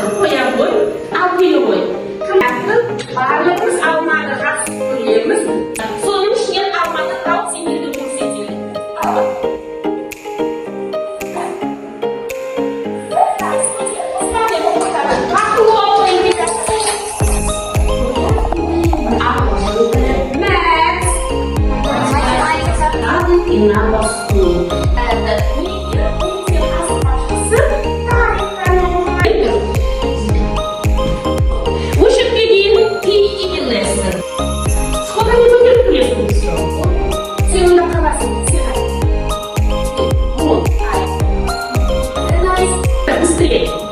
қоя ғой, ал қоя ғой. Барлығымыз алманы жақсы көреміз. Соның ішінен алманы тау секілді көрсетеді. Быстрее!